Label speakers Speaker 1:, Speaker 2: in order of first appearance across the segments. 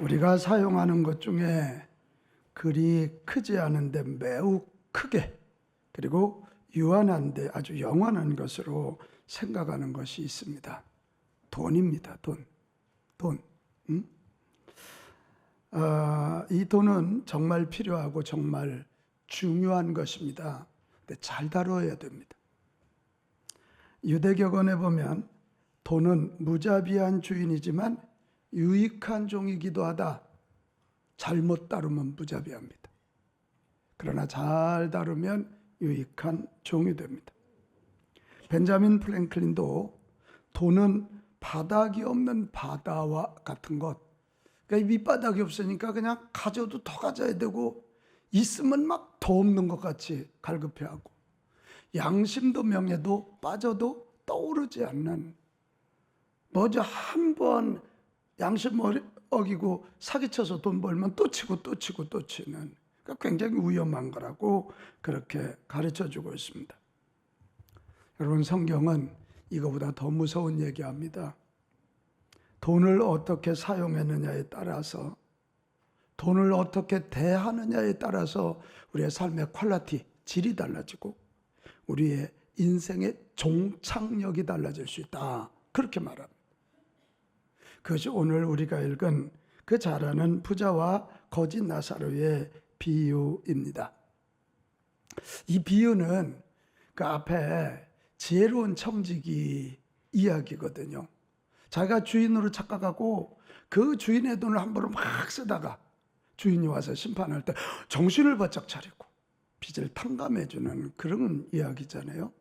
Speaker 1: 우리가 사용하는 것 중에 그리 크지 않은데 매우 크게, 그리고 유한한데 아주 영원한 것으로 생각하는 것이 있습니다. 돈입니다. 돈. 이 돈은 정말 필요하고 정말 중요한 것입니다. 근데 잘 다뤄야 됩니다. 유대격언에 보면 돈은 무자비한 주인이지만 유익한 종이기도 하다. 잘못 다루면 무자비합니다. 그러나 잘 다루면 유익한 종이 됩니다. 벤자민 프랭클린도 돈은 바닥이 없는 바다와 같은 것. 그러니까 밑바닥이 없으니까 그냥 가져도 더 가져야 되고, 있으면 막 더 없는 것 같이 갈급해하고, 양심도 명예도 빠져도 떠오르지 않는, 먼저 한번 양심 어기고 사기쳐서 돈 벌면 또 치고 또 치고 또 치는, 그러니까 굉장히 위험한 거라고 그렇게 가르쳐 주고 있습니다. 여러분, 성경은 이거보다 더 무서운 얘기합니다. 돈을 어떻게 사용했느냐에 따라서, 돈을 어떻게 대하느냐에 따라서 우리의 삶의 퀄리티, 질이 달라지고 우리의 인생의 종착역이 달라질 수 있다. 그렇게 말합니다. 그것이 오늘 우리가 읽은 그 잘 아는 부자와 거지 나사로의 비유입니다. 이 비유는 그 앞에 지혜로운 청지기 이야기거든요. 자기가 주인으로 착각하고 그 주인의 돈을 함부로 막 쓰다가 주인이 와서 심판할 때 정신을 바짝 차리고 빚을 탕감해주는 그런 이야기잖아요.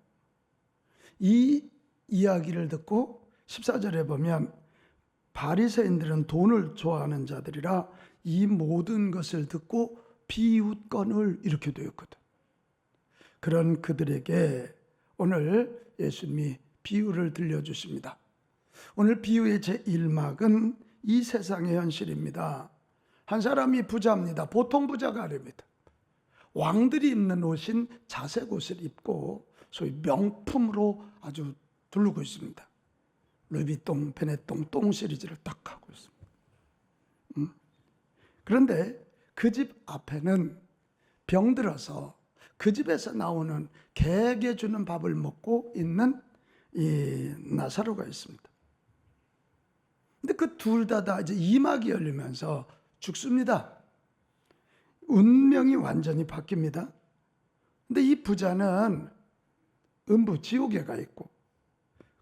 Speaker 1: 이 이야기를 듣고 14절에 보면 바리새인들은 돈을 좋아하는 자들이라 이 모든 것을 듣고 비웃거늘, 이렇게 되었거든. 그런 그들에게 오늘 예수님이 비유를 들려주십니다. 오늘 비유의 제1막은 이 세상의 현실입니다. 한 사람이 부자입니다. 보통 부자가 아닙니다. 왕들이 입는 옷인 자색 옷을 입고 소위 명품으로 아주 두르고 있습니다. 루이비통, 베네통, 똥 시리즈를 딱 하고 있습니다. 그런데 그 집 앞에는 병들어서 그 집에서 나오는 개에게 주는 밥을 먹고 있는 이 나사로가 있습니다. 근데 그 둘 다 이제 이막이 열리면서 죽습니다. 운명이 완전히 바뀝니다. 근데 이 부자는 음부 지옥에 가 있고,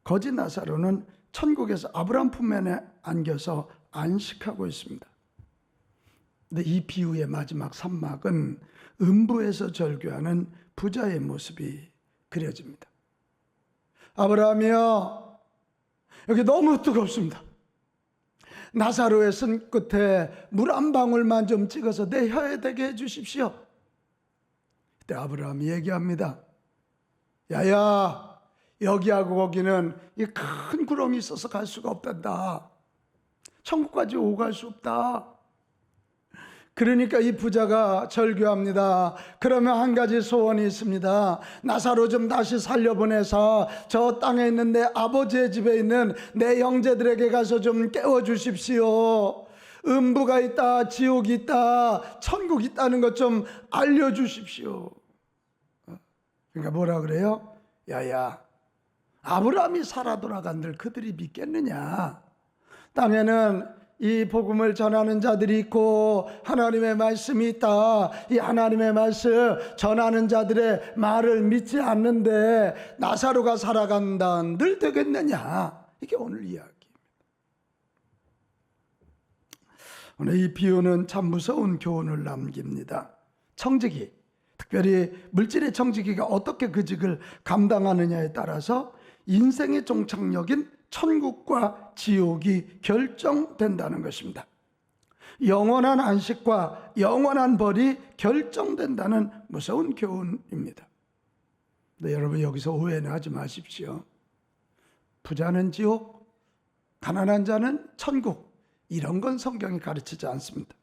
Speaker 1: 거지 나사로는 천국에서 아브라함 품에 안겨서 안식하고 있습니다. 근데 이 비유의 마지막 3막은 음부에서 절규하는 부자의 모습이 그려집니다. 아브라함이여, 여기 너무 뜨겁습니다. 나사로의 손끝에 물 한 방울만 좀 찍어서 내 혀에 대게 해주십시오. 그때 아브라함이 얘기합니다. 야야, 여기하고 거기는 이 큰 구렁이 있어서 갈 수가 없단다. 천국까지 오고 갈 수 없다. 그러니까 이 부자가 절규합니다. 그러면 한 가지 소원이 있습니다. 나사로 좀 다시 살려보내서 저 땅에 있는 내 아버지의 집에 있는 내 형제들에게 가서 좀 깨워주십시오. 음부가 있다, 지옥이 있다, 천국이 있다는 것 좀 알려주십시오. 그러니까 뭐라 그래요? 야야, 아브라함이 살아 돌아간들 그들이 믿겠느냐? 땅에는 이 복음을 전하는 자들이 있고 하나님의 말씀이 있다. 이 하나님의 말씀 전하는 자들의 말을 믿지 않는데 나사로가 살아간다 늘 되겠느냐? 이게 오늘 이야기입니다. 오늘 이 비유는 참 무서운 교훈을 남깁니다. 청지기, 특별히 물질의 청지기가 어떻게 그 직을 감당하느냐에 따라서 인생의 종착역인 천국과 지옥이 결정된다는 것입니다. 영원한 안식과 영원한 벌이 결정된다는 무서운 교훈입니다. 근데 여러분, 여기서 오해는 하지 마십시오. 부자는 지옥, 가난한 자는 천국, 이런 건 성경이 가르치지 않습니다.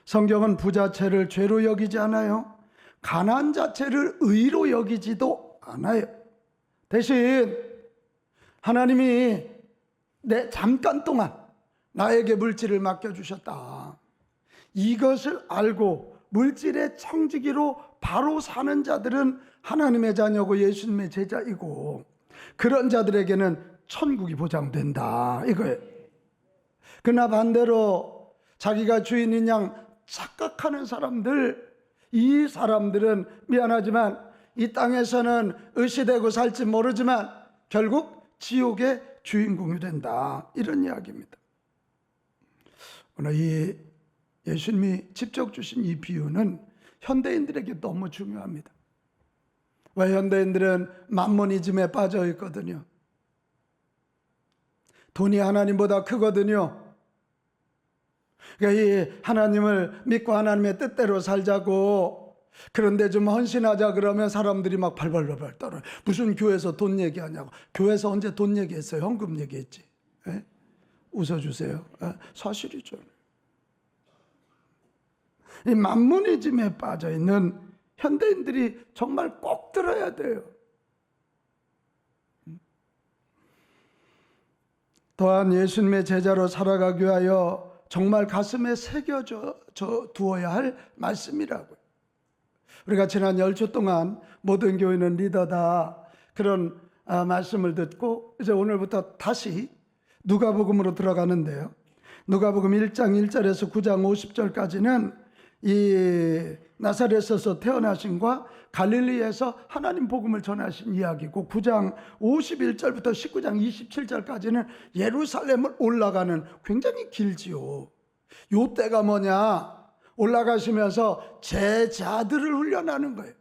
Speaker 1: 성경은 부자체를 죄로 여기지 않아요. 가난 자체를 의로 여기지도 않아요. 대신 하나님이 내 잠깐 동안 나에게 물질을 맡겨주셨다. 이것을 알고 물질의 청지기로 바로 사는 자들은 하나님의 자녀고 예수님의 제자이고, 그런 자들에게는 천국이 보장된다 이거예요. 그러나 반대로 자기가 주인인 양 착각하는 사람들, 이 사람들은 미안하지만 이 땅에서는 의시되고 살지 모르지만 결국 지옥의 주인공이 된다, 이런 이야기입니다. 오늘 이 예수님이 직접 주신 이 비유는 현대인들에게 너무 중요합니다. 왜? 현대인들은 만모니즘에 빠져 있거든요. 돈이 하나님보다 크거든요. 그러니까 이 하나님을 믿고 하나님의 뜻대로 살자고, 그런데 좀 헌신하자 그러면 사람들이 막 발발발발 떨어요. 무슨 교회에서 돈 얘기하냐고. 교회에서 언제 돈 얘기했어요? 헌금 얘기했지. 에? 웃어주세요. 사실이죠. 이 만모니즘에 빠져 있는 현대인들이 정말 꼭 들어야 돼요. 또한 예수님의 제자로 살아가기 위하여 정말 가슴에 새겨져 두어야 할 말씀이라고요. 우리가 지난 10주 동안 모든 교회는 리더다, 그런 말씀을 듣고 이제 오늘부터 다시 누가복음으로 들어가는데요. 누가복음 1장 1절에서 9장 50절까지는 이 나사렛에서 태어나신과 갈릴리에서 하나님 복음을 전하신 이야기고, 9장 51절부터 19장 27절까지는 예루살렘을 올라가는, 굉장히 길지요. 요 때가 뭐냐? 올라가시면서 제자들을 훈련하는 거예요.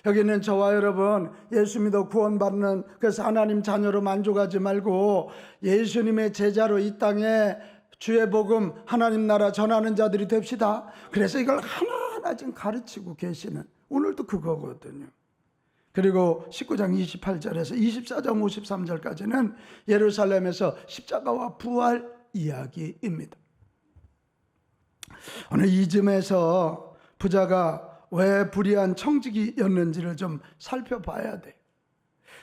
Speaker 1: 여기는 저와 여러분 예수 믿어 구원받는, 그래서 하나님 자녀로 만족하지 말고 예수님의 제자로 이 땅에 주의 복음, 하나님 나라 전하는 자들이 됩시다. 그래서 이걸 하나하나 지금 가르치고 계시는, 오늘도 그거거든요. 그리고 19장 28절에서 24장 53절까지는 예루살렘에서 십자가와 부활 이야기입니다. 오늘 이쯤에서 부자가 왜 불의한 청지기였는지를 좀 살펴봐야 돼요.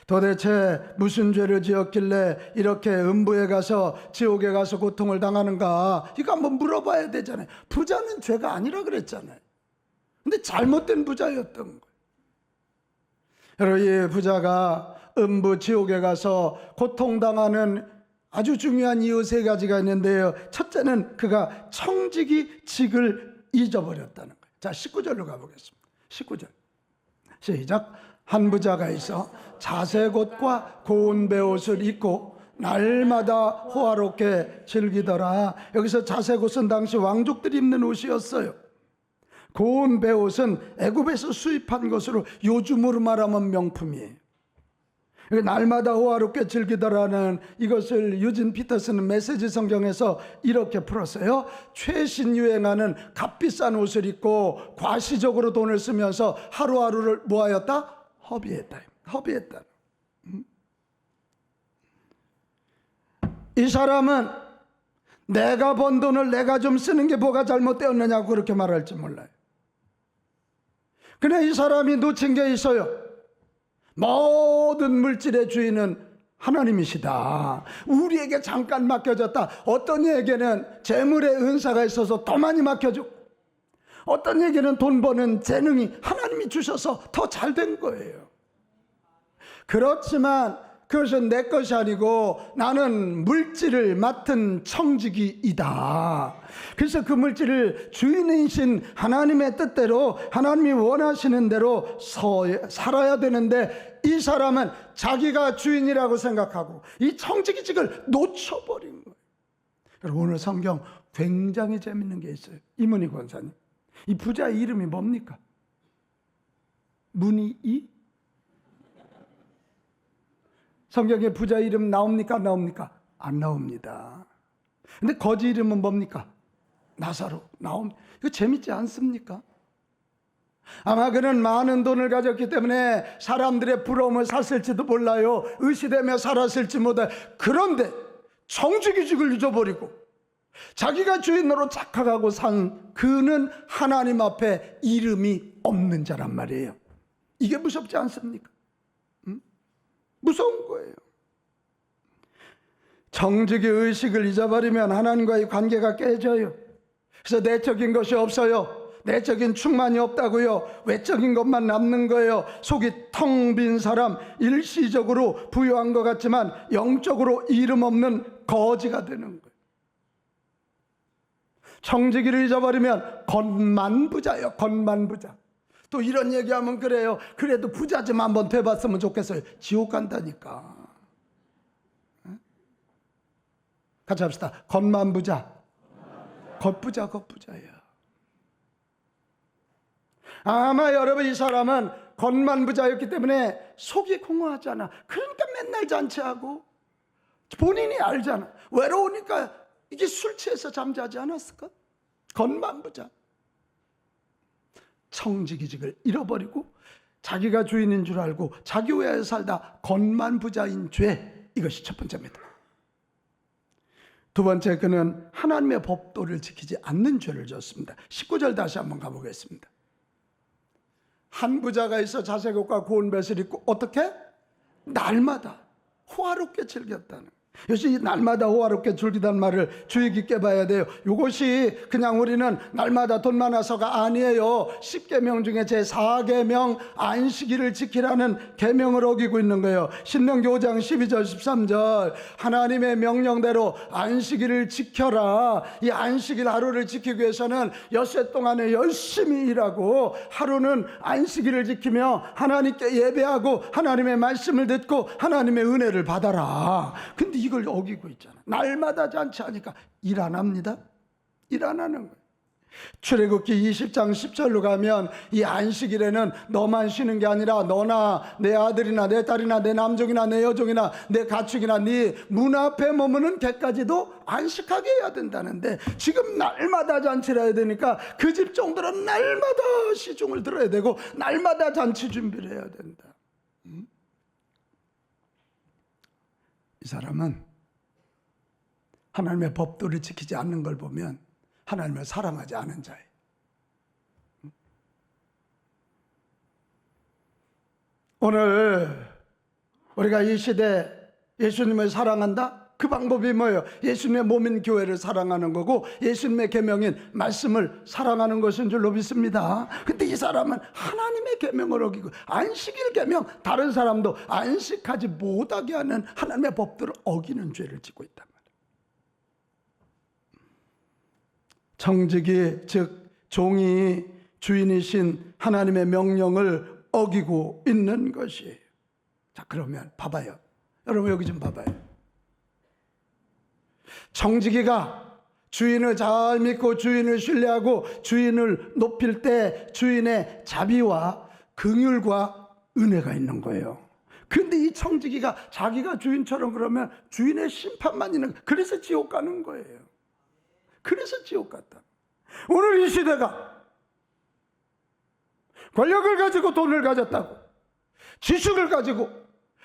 Speaker 1: 도대체 무슨 죄를 지었길래 이렇게 음부에 가서, 지옥에 가서 고통을 당하는가, 이거 한번 물어봐야 되잖아요. 부자는 죄가 아니라 그랬잖아요. 근데 잘못된 부자였던 거예요. 여러분, 이 부자가 음부 지옥에 가서 고통당하는 아주 중요한 이유 3가지가 있는데요. 첫째는 그가 청지기직을 잊어버렸다는 거예요. 자, 19절로 가보겠습니다. 19절 시작. 한 부자가 있어 자색옷과 고운 베옷을 입고 날마다 호화롭게 즐기더라. 여기서 자색옷은 당시 왕족들이 입는 옷이었어요. 고운 베옷은 애굽에서 수입한 것으로 요즘으로 말하면 명품이에요. 날마다 호화롭게 즐기더라는 이것을 유진 피터스는 메시지 성경에서 이렇게 풀었어요. 최신 유행하는 값비싼 옷을 입고 과시적으로 돈을 쓰면서 하루하루를 뭐하였다? 허비했다. 이 사람은 내가 번 돈을 내가 좀 쓰는 게 뭐가 잘못되었느냐고 그렇게 말할지 몰라요. 그러나 이 사람이 놓친 게 있어요. 모든 물질의 주인은 하나님이시다. 우리에게 잠깐 맡겨졌다. 어떤 이에게는 재물의 은사가 있어서 더 많이 맡겨주고, 어떤 이에게는 돈 버는 재능이 하나님이 주셔서 더 잘 된 거예요. 그렇지만 그것은 내 것이 아니고 나는 물질을 맡은 청지기이다. 그래서 그 물질을 주인이신 하나님의 뜻대로, 하나님이 원하시는 대로 살아야 되는데, 이 사람은 자기가 주인이라고 생각하고 이 청지기직을 놓쳐버린 거예요. 여러분, 오늘 성경 굉장히 재밌는 게 있어요. 이문희 권사님, 이 부자 이름이 뭡니까? 문희이? 성경에 부자 이름 나옵니까? 안 나옵니까? 안 나옵니다. 근데 거지 이름은 뭡니까? 나사로. 나옵니다. 이거 재밌지 않습니까? 아마 그는 많은 돈을 가졌기 때문에 사람들의 부러움을 샀을지도 몰라요. 의시되며 살았을지 못해. 그런데 청지기직을 잊어버리고 자기가 주인으로 착각하고 산 그는 하나님 앞에 이름이 없는 자란 말이에요. 이게 무섭지 않습니까? 무서운 거예요. 정직의 의식을 잊어버리면 하나님과의 관계가 깨져요. 그래서 내적인 것이 없어요. 내적인 충만이 없다고요. 외적인 것만 남는 거예요. 속이 텅 빈 사람, 일시적으로 부유한 것 같지만 영적으로 이름 없는 거지가 되는 거예요. 정직을 잊어버리면 겉만부자예요. 겉만부자. 또 이런 얘기하면 그래요. 그래도 부자 좀 한번 돼봤으면 좋겠어요. 지옥 간다니까. 같이 합시다. 겉만부자. 겉부자예요. 아마 여러분, 이 사람은 겉만부자였기 때문에 속이 공허하잖아. 그러니까 맨날 잔치하고, 본인이 알잖아. 외로우니까 이게 술 취해서 잠자지 않았을까? 겉만부자. 청지기직을 잃어버리고 자기가 주인인 줄 알고 자기 외에 살다 겉만부자인 죄, 이것이 첫 번째입니다. 두 번째, 그는 하나님의 법도를 지키지 않는 죄를 졌습니다. 19절 다시 한번 가보겠습니다. 한 부자가 있어 자색 옷과 고운 뱃을 입고 어떻게? 날마다 호화롭게 즐겼다는. 역시 날마다 호화롭게 즐기단 말을 주의 깊게 봐야 돼요. 이것이 그냥 우리는 날마다 돈 많아서가 아니에요. 10계명 중에 제 4계명 안식일을 지키라는 계명을 어기고 있는 거예요. 신명기 5장 12절 13절 하나님의 명령대로 안식일을 지켜라. 이 안식일 하루를 지키기 위해서는 엿새 동안에 열심히 일하고 하루는 안식일을 지키며 하나님께 예배하고 하나님의 말씀을 듣고 하나님의 은혜를 받아라. 근데 이걸 어기고 있잖아. 날마다 잔치하니까 일 안 합니다. 일 안 하는 거예요. 출애굽기 20장 10절로 가면 이 안식일에는 너만 쉬는 게 아니라 너나 내 아들이나 내 딸이나 내 남종이나 내 여종이나 내 가축이나 네 문 앞에 머무는 개까지도 안식하게 해야 된다는데, 지금 날마다 잔치를 해야 되니까 그 집 종들은 날마다 시중을 들어야 되고 날마다 잔치 준비를 해야 된다. 이 사람은 하나님의 법도를 지키지 않는 걸 보면 하나님을 사랑하지 않은 자예요. 오늘 우리가 이 시대 예수님을 사랑한다? 그 방법이 뭐예요? 예수님의 몸인 교회를 사랑하는 거고 예수님의 계명인 말씀을 사랑하는 것인 줄로 믿습니다. 근데 이 사람은 하나님의 계명을 어기고 안식일 계명, 다른 사람도 안식하지 못하게 하는 하나님의 법들을 어기는 죄를 짓고 있단 말이에요. 정직이, 즉 종이 주인이신 하나님의 명령을 어기고 있는 것이에요. 자, 그러면 봐봐요. 여러분 여기 좀 봐봐요. 정직이가 주인을 잘 믿고 주인을 신뢰하고 주인을 높일 때 주인의 자비와 긍휼과 은혜가 있는 거예요. 그런데 이 청지기가 자기가 주인처럼 그러면 주인의 심판만 있는 거예요. 그래서 지옥 가는 거예요. 그래서 지옥 갔다. 오늘 이 시대가 권력을 가지고 돈을 가졌다고, 지식을 가지고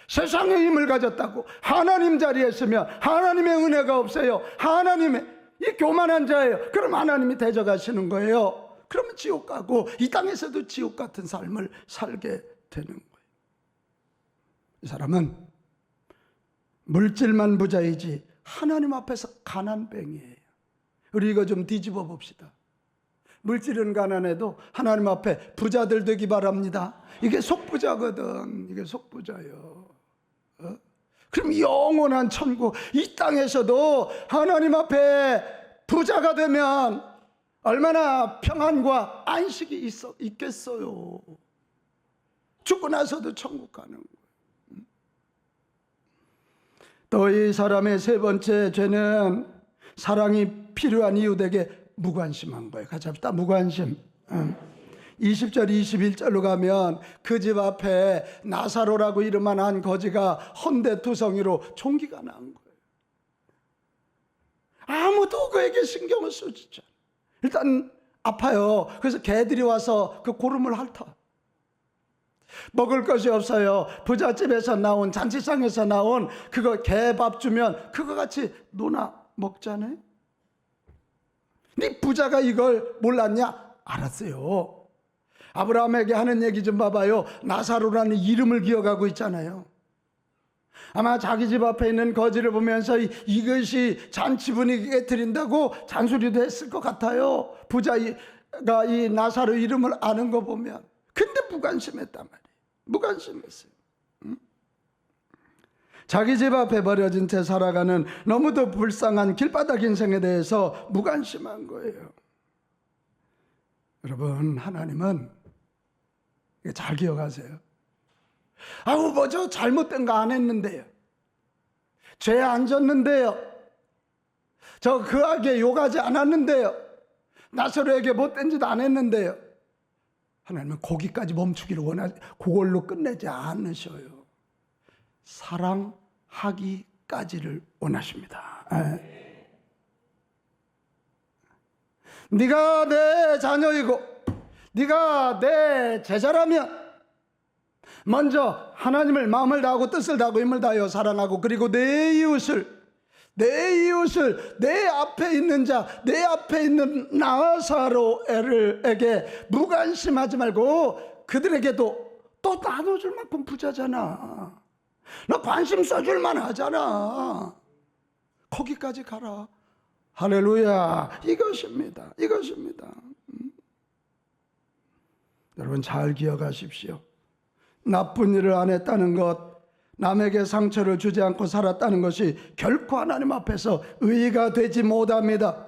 Speaker 1: 세상의 힘을 가졌다고 하나님 자리에 있으면 하나님의 은혜가 없어요. 하나님의 이 교만한 자예요. 그럼 하나님이 대적하시는 거예요. 그러면 지옥 가고 이 땅에서도 지옥 같은 삶을 살게 되는 거예요. 이 사람은 물질만 부자이지 하나님 앞에서 가난뱅이에요. 우리 이거 좀 뒤집어 봅시다. 물질은 가난해도 하나님 앞에 부자들 되기 바랍니다. 이게 속부자거든. 이게 속부자예요. 그럼 영원한 천국, 이 땅에서도 하나님 앞에 부자가 되면 얼마나 평안과 안식이 있겠어요. 죽고 나서도 천국 가는 거예요. 또 이 사람의 세 번째 죄는 사랑이 필요한 이웃에게 무관심한 거예요. 같이 합시다. 무관심. 20절 21절로 가면 그 집 앞에 나사로라고 이름만 한 거지가 헌데투성이로 총기가 난 거예요. 아무도 그에게 신경을 쓰지 않아요. 일단 아파요. 그래서 개들이 와서 그 고름을 핥아. 먹을 것이 없어요. 부잣집에서 나온, 잔치상에서 나온 그거 개밥 주면 그거 같이 노나 먹잖아요. 네 부자가 이걸 몰랐냐? 알았어요. 아브라함에게 하는 얘기 좀 봐봐요. 나사로라는 이름을 기억하고 있잖아요. 아마 자기 집 앞에 있는 거지를 보면서 이것이 잔치 분위기 깨트린다고 잔소리도 했을 것 같아요. 부자가 이 나사로 이름을 아는 거 보면. 근데 무관심했단 말이에요. 무관심했어요. 자기 집 앞에 버려진 채 살아가는 너무도 불쌍한 길바닥 인생에 대해서 무관심한 거예요. 여러분, 하나님은 잘 기억하세요. 아우, 뭐 저 잘못된 거 안 했는데요. 죄 안 졌는데요. 저 그에게 욕하지 않았는데요. 나사로에게 못된 짓 안 했는데요. 하나님은 거기까지 멈추기를 원하지, 그걸로 끝내지 않으셔요. 사랑하기까지를 원하십니다. 네가 내 자녀이고 네가 내 제자라면 먼저 하나님을 마음을 다하고 뜻을 다하고 힘을 다하여 사랑하고, 그리고 내 이웃을 내 앞에 있는 자, 내 앞에 있는 나사로에게 무관심하지 말고 그들에게도 또 나눠줄 만큼 부자잖아. 너 관심 써줄 만하잖아. 거기까지 가라. 할렐루야. 이것입니다. 여러분, 잘 기억하십시오. 나쁜 일을 안 했다는 것, 남에게 상처를 주지 않고 살았다는 것이 결코 하나님 앞에서 의의가 되지 못합니다.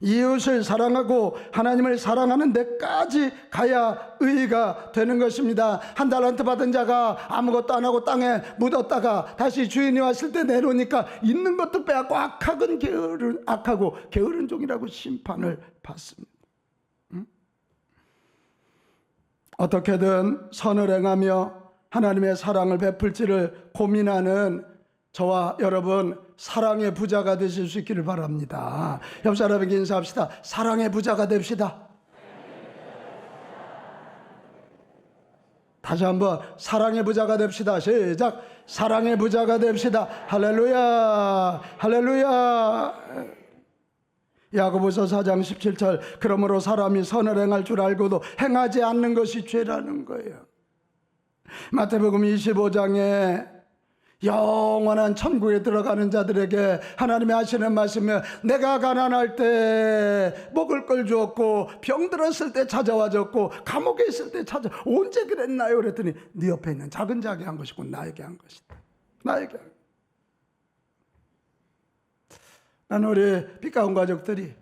Speaker 1: 이웃을 사랑하고 하나님을 사랑하는 데까지 가야 의의가 되는 것입니다. 한 달란트 받은 자가 아무것도 안 하고 땅에 묻었다가 다시 주인이 왔을 때 내놓으니까 있는 것도 빼앗고 악하고 게으른 종이라고 심판을 받습니다. 어떻게든 선을 행하며 하나님의 사랑을 베풀지를 고민하는 저와 여러분, 사랑의 부자가 되실 수 있기를 바랍니다. 옆 사람에게 인사합시다. 사랑의 부자가 됩시다. 다시 한번 사랑의 부자가 됩시다. 시작. 사랑의 부자가 됩시다. 할렐루야. 야고보서 4장 17절, 그러므로 사람이 선을 행할 줄 알고도 행하지 않는 것이 죄라는 거예요. 마태복음 25장에 영원한 천국에 들어가는 자들에게 하나님이 하시는 말씀은, 내가 가난할 때 먹을 걸 주었고 병들었을 때 찾아와 줬고 감옥에 있을 때 언제 그랬나요? 그랬더니 네 옆에 있는 작은 자에게 한 것이고 나에게 한 것이다. 나에게 한. 나는 우리 빛가운 가족들이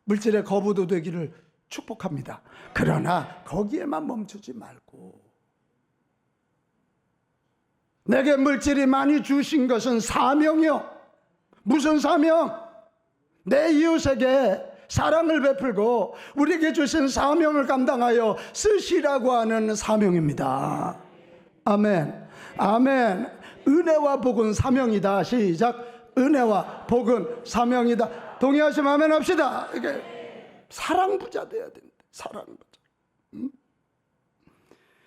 Speaker 1: 물질의 거부도 되기를 축복합니다. 그러나 거기에만 멈추지 말고, 내게 물질이 많이 주신 것은 사명이요. 무슨 사명? 내 이웃에게 사랑을 베풀고 우리에게 주신 사명을 감당하여 쓰시라고 하는 사명입니다. 아멘. 은혜와 복은 사명이다. 시작. 은혜와 복은 사명이다. 동의하시면 아멘 합시다. 이게 사랑 부자 돼야 된다. 사랑 부자.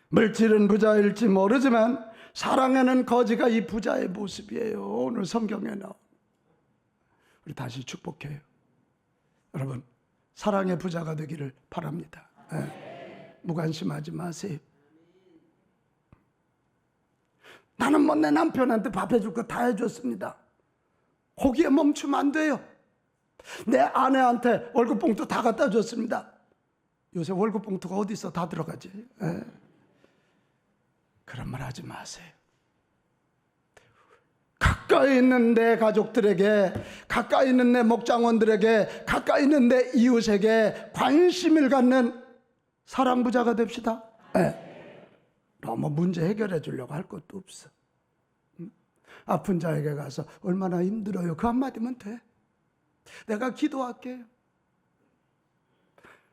Speaker 1: 물질은 부자일지 모르지만 사랑하는 거지가 이 부자의 모습이에요. 오늘 성경에 나온. 우리 다시 축복해요. 여러분, 사랑의 부자가 되기를 바랍니다. 무관심하지 마세요. 나는 뭐 내 남편한테 밥 해줄 거 다 해줬습니다. 거기에 멈추면 안 돼요. 내 아내한테 월급 봉투 다 갖다 줬습니다. 요새 월급 봉투가 어디 있어? 다 들어가지. 그런 말 하지 마세요. 가까이 있는 내 가족들에게, 가까이 있는 내 목장원들에게, 가까이 있는 내 이웃에게 관심을 갖는 사랑 부자가 됩시다. 너무 문제 해결해 주려고 할 것도 없어. 아픈 자에게 가서 얼마나 힘들어요, 그 한마디면 돼. 내가 기도할게요.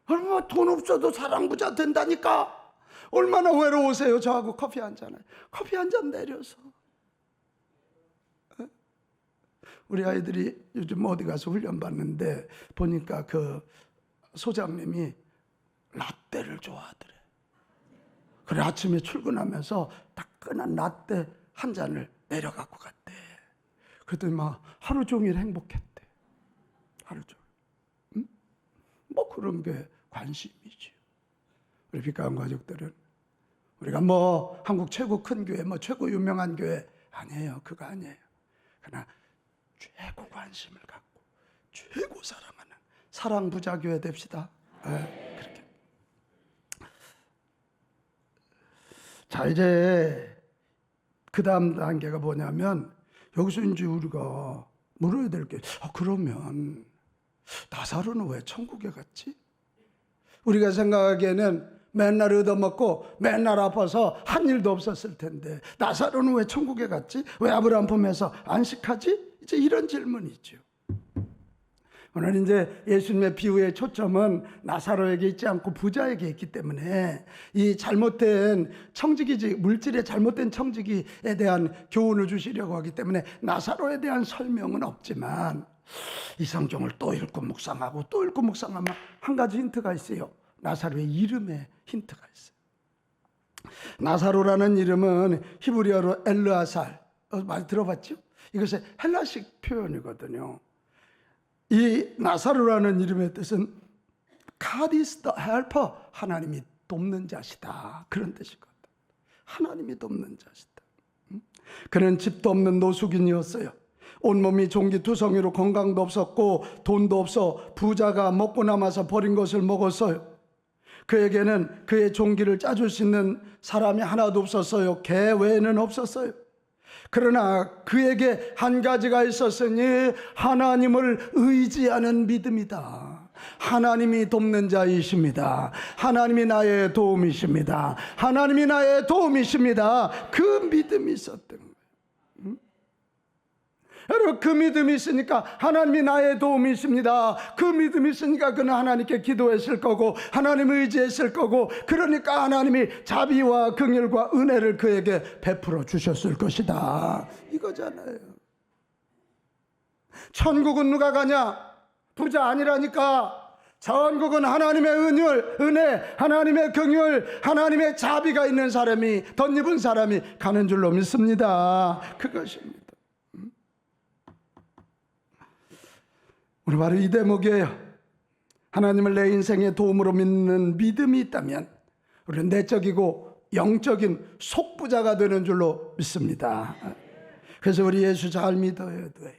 Speaker 1: 얼마 돈 없어도 사랑 부자 된다니까. 얼마나 외로우세요. 저하고 커피 한 잔, 커피 한 잔 내려서. 우리 아이들이 요즘 어디 가서 훈련 받는데 보니까 그 소장님이 라떼를 좋아하더래. 그래, 아침에 출근하면서 따끈한 라떼 한 잔을 내려갖고 갔대. 그랬더니 막 하루 종일 행복했대. 하루 종일. 뭐 그런 게 관심이지. 우리 빛가운 가족들은 우리가 뭐 한국 최고 큰 교회, 뭐 최고 유명한 교회 아니에요. 그거 아니에요. 그러나 최고 관심을 갖고 최고 사랑하는 사랑 부자교회 됩시다. 네, 그렇게. 자, 이제 그 다음 단계가 뭐냐면 여기서 이제 우리가 물어야 될 게, 그러면 나사로는 왜 천국에 갔지? 우리가 생각하기에는 맨날 얻어먹고 맨날 아파서 한 일도 없었을 텐데 나사로는 왜 천국에 갔지? 왜 아브라함 품에서 안식하지? 이제 이런 질문이죠. 오늘 이제 예수님의 비유의 초점은 나사로에게 있지 않고 부자에게 있기 때문에 이 잘못된 청지기, 물질의 잘못된 청지기에 대한 교훈을 주시려고 하기 때문에 나사로에 대한 설명은 없지만 이 성경을 또 읽고 묵상하고 또 읽고 묵상하면 한 가지 힌트가 있어요. 나사로의 이름에 힌트가 있어요. 나사로라는 이름은 히브리어로 엘르아살, 많이 들어봤죠? 이것은 헬라식 표현이거든요. 이 나사로라는 이름의 뜻은 God is the helper, 하나님이 돕는 자시다, 그런 뜻이거든. 하나님이 돕는 자시다. 그는 집도 없는 노숙인이었어요. 온몸이 종기투성이로 건강도 없었고 돈도 없어 부자가 먹고 남아서 버린 것을 먹었어요. 그에게는 그의 종기를 짜줄 수 있는 사람이 하나도 없었어요. 개 외에는 없었어요. 그러나 그에게 한 가지가 있었으니 하나님을 의지하는 믿음이다. 하나님이 돕는 자이십니다. 하나님이 나의 도움이십니다. 하나님이 나의 도움이십니다. 그 믿음이 있었던 거예요. 여러분, 그 믿음이 있으니까 하나님이 나의 도움이십니다. 그 믿음이 있으니까 그는 하나님께 기도했을 거고 하나님을 의지했을 거고, 그러니까 하나님이 자비와 긍휼과 은혜를 그에게 베풀어 주셨을 것이다, 이거잖아요. 천국은 누가 가냐? 부자 아니라니까. 천국은 하나님의 은혜, 하나님의 긍휼, 하나님의 자비가 있는 사람이, 덧입은 사람이 가는 줄로 믿습니다. 그것입니다. 오늘 바로 이 대목이에요. 하나님을 내 인생의 도움으로 믿는 믿음이 있다면 우리는 내적이고 영적인 속부자가 되는 줄로 믿습니다. 그래서 우리 예수 잘 믿어야 돼요.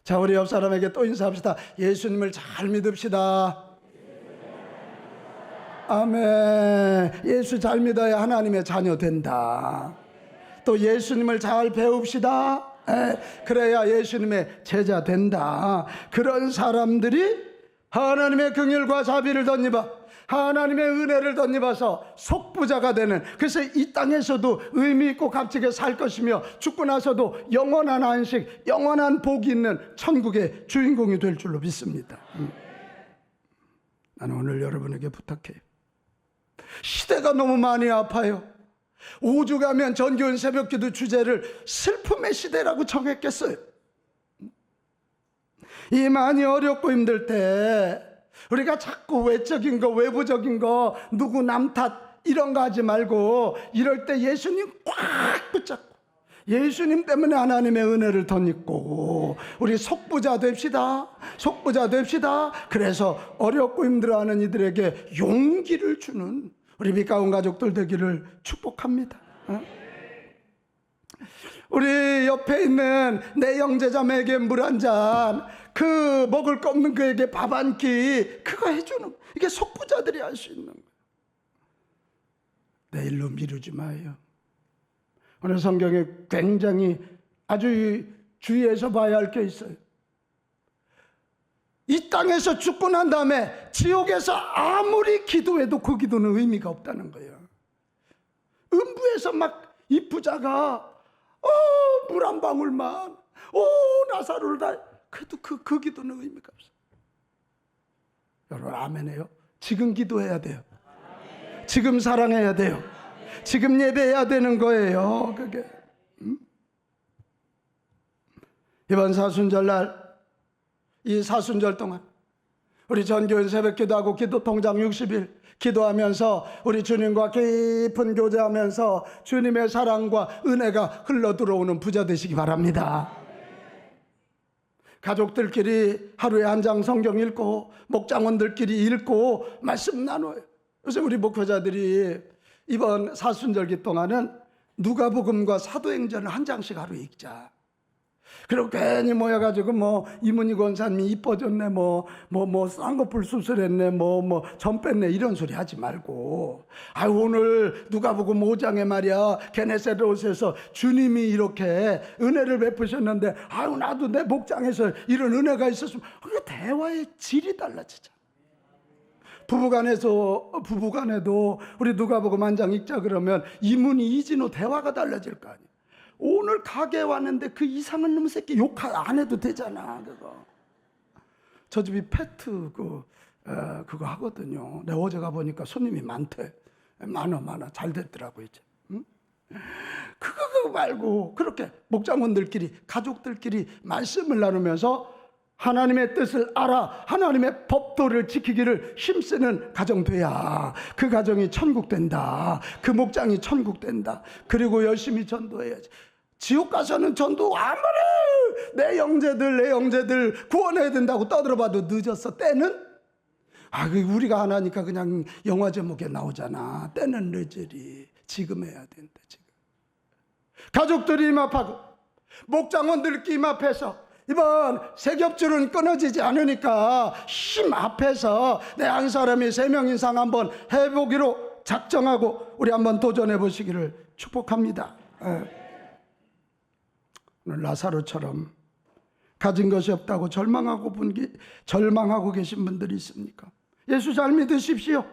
Speaker 1: 자, 우리 옆 사람에게 또 인사합시다. 예수님을 잘 믿읍시다. 아멘. 예수 잘 믿어야 하나님의 자녀 된다. 또 예수님을 잘 배웁시다. 그래야 예수님의 제자 된다. 그런 사람들이 하나님의 긍휼과 자비를 덧입어 하나님의 은혜를 덧입어서 속부자가 되는, 그래서 이 땅에서도 의미 있고 값지게 살 것이며 죽고 나서도 영원한 안식, 영원한 복이 있는 천국의 주인공이 될 줄로 믿습니다. 나는 오늘 여러분에게 부탁해요. 시대가 너무 많이 아파요. 5주 가면 전교인 새벽기도 주제를 슬픔의 시대라고 정했겠어요. 이 많이 어렵고 힘들 때 우리가 자꾸 외적인 거, 외부적인 거, 누구 남 탓 이런 거 하지 말고 이럴 때 예수님 꽉 붙잡고 예수님 때문에 하나님의 은혜를 덧입고 우리 속부자 됩시다. 속부자 됩시다. 그래서 어렵고 힘들어하는 이들에게 용기를 주는 우리 빛가운 가족들 되기를 축복합니다. 우리 옆에 있는 내 형제자매에게 물 한 잔, 그 먹을 거 없는 그에게 밥 한 끼, 그거 해주는, 이게 속부자들이 할 수 있는 거예요. 내일로 미루지 마요. 오늘 성경에 굉장히 아주 주의해서 봐야 할 게 있어요. 이 땅에서 죽고 난 다음에 지옥에서 아무리 기도해도 그 기도는 의미가 없다는 거예요. 음부에서 막 이 부자가 물 한 방울만, 나사로를 다, 그래도 그 기도는 의미가 없어요. 여러분 아멘해요? 지금 기도해야 돼요. 지금 사랑해야 돼요. 지금 예배해야 되는 거예요. 그게 이번 사순절날, 이 사순절 동안 우리 전교인 새벽기도하고 기도통장 60일 기도하면서 우리 주님과 깊은 교제하면서 주님의 사랑과 은혜가 흘러들어오는 부자 되시기 바랍니다. 가족들끼리 하루에 한 장 성경 읽고 목장원들끼리 읽고 말씀 나눠요. 요새 우리 목회자들이 이번 사순절기 동안은 누가복음과 사도행전을 한 장씩 하루 읽자. 그리고 괜히 모여가지고 뭐 이문희 권사님이 이뻐졌네, 뭐 쌍꺼풀 수술했네, 점 뺐네 이런 소리 하지 말고, 오늘 누가복음 5장에 말이야 게네사렛에서 주님이 이렇게 은혜를 베푸셨는데 나도 내 목장에서 이런 은혜가 있었으면, 그 대화의 질이 달라지잖아. 부부간에도 우리 누가복음 한 장 읽자 그러면 이문희 이진호 대화가 달라질 거 아니야. 오늘 가게에 왔는데 그 이상한 놈 새끼 욕 안 해도 되잖아. 그거 저 집이 페트 그거 하거든요. 내가 어제 가보니까 손님이 많대. 많아 잘 됐더라고 이제. 응? 그거 말고 그렇게 목장원들끼리 가족들끼리 말씀을 나누면서 하나님의 뜻을 알아 하나님의 법도를 지키기를 힘쓰는 가정 돼야 그 가정이 천국 된다. 그 목장이 천국 된다. 그리고 열심히 전도해야지. 지옥 가서는 전도 아무리 내 형제들 구원해야 된다고 떠들어봐도 늦었어. 때는 우리가 안 하니까 그냥 영화 제목에 나오잖아. 때는 늦으리. 지금 해야 된다. 지금 가족들이 임합하고 목장원들끼리 임합해서 이번 세겹줄은 끊어지지 않으니까 힘 앞에서 내 한 사람이 3명 이상 한번 해보기로 작정하고 우리 한번 도전해 보시기를 축복합니다. 오늘 라사로처럼 가진 것이 없다고 절망하고 계신 분들이 있습니까? 예수 잘 믿으십시오.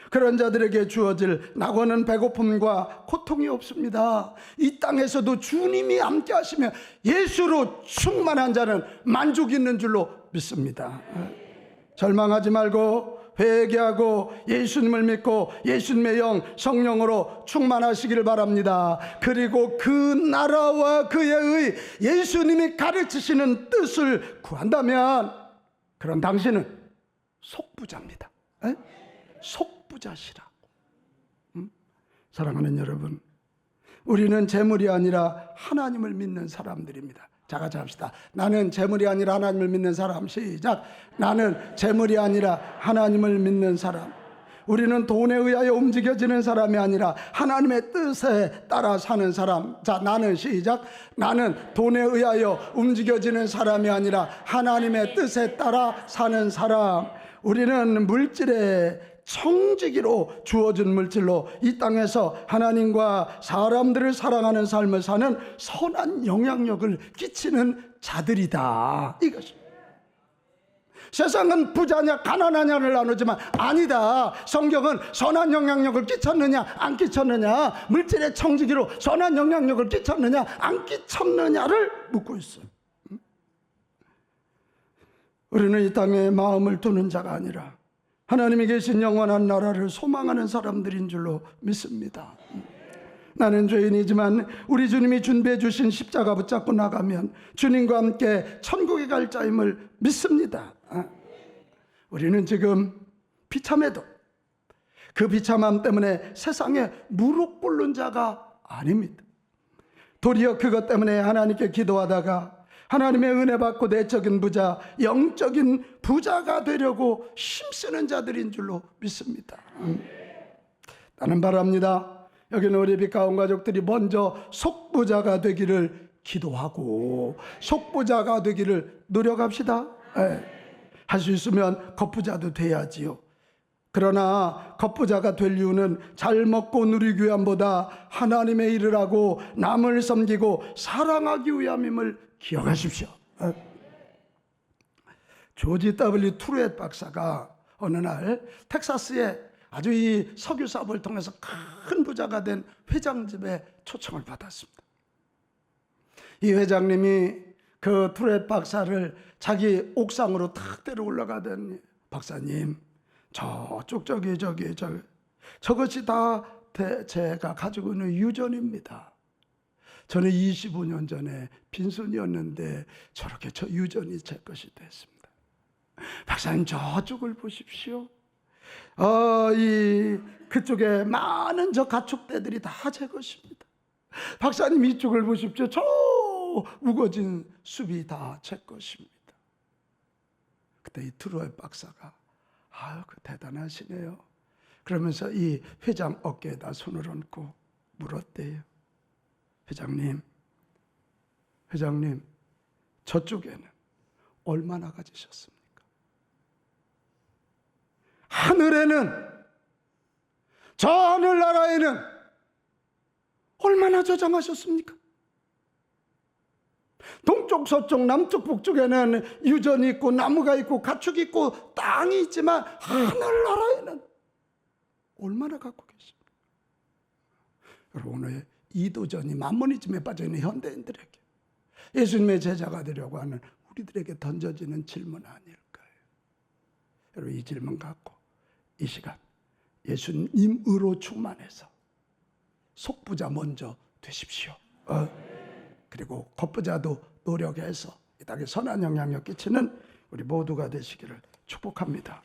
Speaker 1: 그런 자들에게 주어질 낙원은 배고픔과 고통이 없습니다. 이 땅에서도 주님이 함께 하시며 예수로 충만한 자는 만족이 있는 줄로 믿습니다. 절망하지 말고 회개하고 예수님을 믿고 예수님의 영 성령으로 충만하시기를 바랍니다. 그리고 그 나라와 그의 의 예수님이 가르치시는 뜻을 구한다면 그런 당신은 속부자입니다. 속부자시라고. 사랑하는 여러분, 우리는 재물이 아니라 하나님을 믿는 사람들입니다. 자, 같이 합시다. 나는 재물이 아니라 하나님을 믿는 사람. 시작. 나는 재물이 아니라 하나님을 믿는 사람. 우리는 돈에 의하여 움직여지는 사람이 아니라 하나님의 뜻에 따라 사는 사람. 자, 나는 시작. 나는 돈에 의하여 움직여지는 사람이 아니라 하나님의 뜻에 따라 사는 사람. 우리는 물질의 청지기로 주어진 물질로 이 땅에서 하나님과 사람들을 사랑하는 삶을 사는 선한 영향력을 끼치는 자들이다. 이것입니다. 세상은 부자냐 가난하냐를 나누지만 아니다. 성경은 선한 영향력을 끼쳤느냐 안 끼쳤느냐, 물질의 청지기로 선한 영향력을 끼쳤느냐 안 끼쳤느냐를 묻고 있어요. 우리는 이 땅에 마음을 두는 자가 아니라 하나님이 계신 영원한 나라를 소망하는 사람들인 줄로 믿습니다. 나는 죄인이지만 우리 주님이 준비해 주신 십자가 붙잡고 나가면 주님과 함께 천국에 갈 자임을 믿습니다. 우리는 지금 비참해도 그 비참함 때문에 세상에 무릎 꿇는 자가 아닙니다. 도리어 그것 때문에 하나님께 기도하다가 하나님의 은혜 받고 내적인 부자, 영적인 부자가 되려고 힘쓰는 자들인 줄로 믿습니다. 나는 바랍니다. 여기는 우리 빛가운 가족들이 먼저 속부자가 되기를 기도하고 속부자가 되기를 노력합시다. 할 수 있으면 겉부자도 돼야지요. 그러나 겉부자가 될 이유는 잘 먹고 누리기 위함보다 하나님의 일을 하고 남을 섬기고 사랑하기 위함임을 기억하십시오. 조지 W. 트루엣 박사가 어느 날 텍사스에 아주 이 석유 사업을 통해서 큰 부자가 된 회장집에 초청을 받았습니다. 이 회장님이 그 트루엣 박사를 자기 옥상으로 탁 데려 올라가더니, 박사님, 저것이 다 제가 가지고 있는 유전입니다. 저는 25년 전에 빈손이었는데 저렇게 저 유전이 제 것이 됐습니다. 박사님, 저쪽을 보십시오. 그쪽에 많은 저 가축대들이 다 제 것입니다. 박사님, 이쪽을 보십시오. 저 우거진 숲이 다 제 것입니다. 그때 이 트루엣 박사가 대단하시네요. 그러면서 이 회장 어깨에다 손을 얹고 물었대요. 회장님, 저쪽에는 얼마나 가지셨습니까? 하늘에는, 저 하늘나라에는 얼마나 저장하셨습니까? 동쪽, 서쪽, 남쪽, 북쪽에는 유전이 있고 나무가 있고 가축이 있고 땅이 있지만 하늘나라에는 얼마나 갖고 계십니까? 여러분, 오늘 이도전이 만모니즘에 빠져있는 현대인들에게, 예수님의 제자가 되려고 하는 우리들에게 던져지는 질문 아닐까요? 여러분, 이 질문 갖고 이 시간 예수님으로 충만해서 속부자 먼저 되십시오. 그리고 겉부자도 노력해서 이 땅에 선한 영향력 끼치는 우리 모두가 되시기를 축복합니다.